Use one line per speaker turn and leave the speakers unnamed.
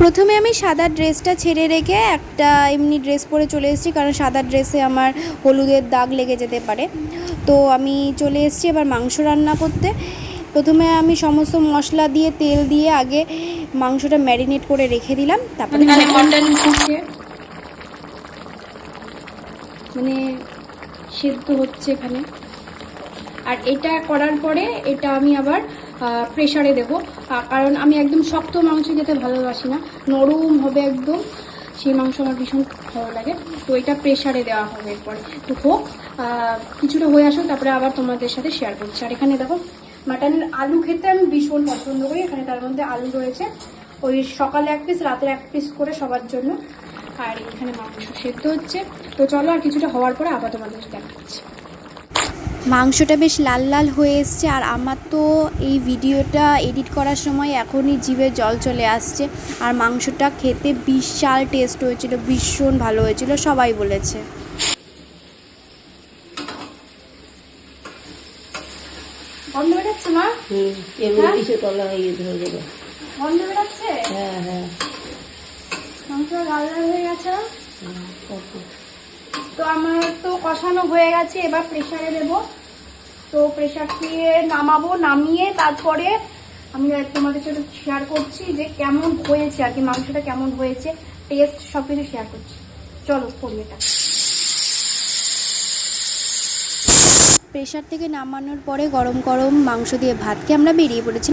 প্রথমে আমি সাদা ড্রেসটা ছেড়ে রেখে একটা এমনি ড্রেস পরে চলে এসেছি, কারণ সাদা ড্রেসে আমার হলুদের দাগ লেগে যেতে পারে। তো আমি চলে এসেছি এবার মাংস রান্না করতে। প্রথমে আমি সমস্ত মশলা দিয়ে তেল দিয়ে আগে মাংসটা ম্যারিনেট করে রেখে দিলাম, তারপরে
মটন মানে সেদ্ধ হচ্ছে এখানে। আর এটা করার পরে এটা আমি আবার প্রেসারে দেবো, কারণ আমি একদম শক্ত মাংস খেতে ভালোবাসি না, নরম হবে একদম, সেই মাংস আমার ভীষণ ভালো লাগে। তো এটা প্রেসারে দেওয়া হবে এরপরে। তো হোক, কিছুটা হয়ে আসুক, তারপরে আবার তোমাদের সাথে শেয়ার করছি। আর এখানে দেখো মাটনের আলু খেতে আমি ভীষণ পছন্দ করি, এখানে তার মধ্যে আলু রয়েছে, ওই সকালে 1 পিস রাতের 1 পিস করে সবার জন্য। আর এখানে মাংস সেদ্ধ হচ্ছে। তো চলো, আর কিছুটা হওয়ার পরে আবার তোমাদের দেখাচ্ছি।
মাংসটা বেশ লাল লাল হয়ে এসছে, আর আমার তো এই ভিডিওটা এডিট করার সময় এখনই জিভে জল চলে আসছে। আর মাংসটা খেতে বিশাল টেস্ট হয়েছিল, ভীষণ ভালো হয়েছিল, সবাই বলেছে।
গন্ধ বেরোচ্ছে মা? গন্ধ বেরোচ্ছে? মাংস লাল লাল হয়ে গেছে। তো আমার তো কষানো হয়ে গেছে, এবার প্রেসারে দেবো। তো প্রেসার দিয়ে নামাবো, নামিয়ে তারপরে আমি তোমাদের সাথে শেয়ার করছি যে কেমন হয়েছে আর কি, মাংসটা কেমন হয়েছে, টেস্ট সব কিছু শেয়ার করছি। চলো করি এটা।
প্রেসার থেকে নামানোর পরে গরম গরম মাংস দিয়ে ভাত খেয়ে আমরা বেরিয়ে পড়েছি।